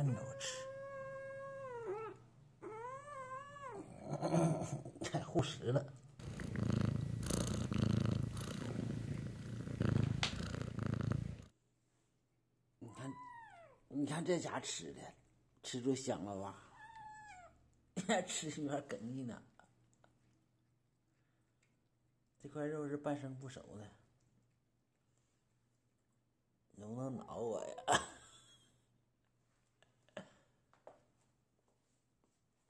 按着我吃，太护食了。你看这家吃的，吃着香了吧？吃有点哽咽呢。这块肉是半生不熟的，能不能挠我呀？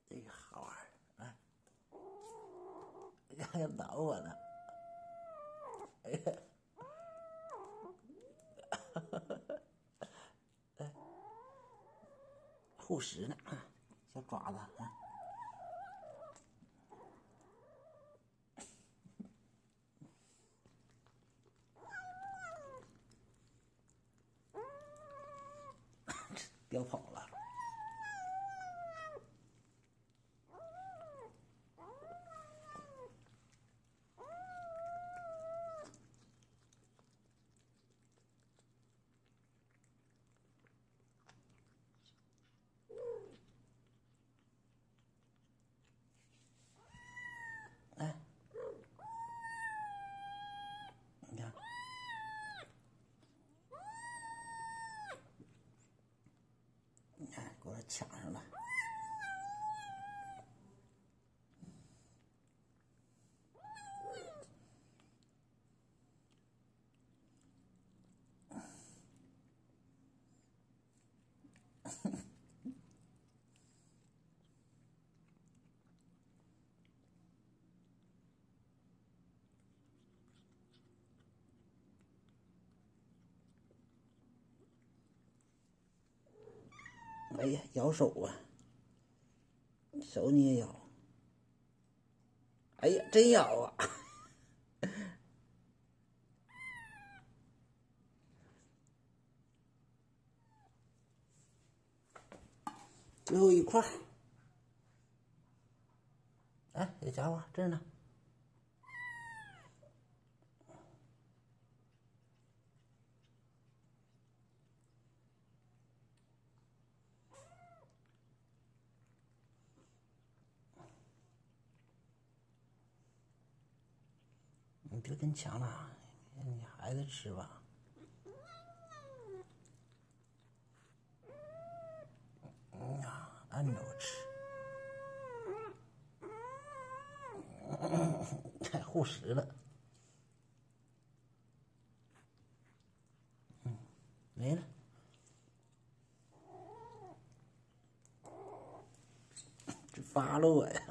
这个好玩儿啊！还挠我呢！哎呀！护食呢，小爪子啊！叼跑了。哎，你看，你看，给我抢上了。哎呀，咬手啊！手你也咬。哎呀，真咬啊！最后一块。哎，这家伙这儿呢。你别跟抢了，你孩子吃吧。按着我吃，太护食了。没了。这发了我呀！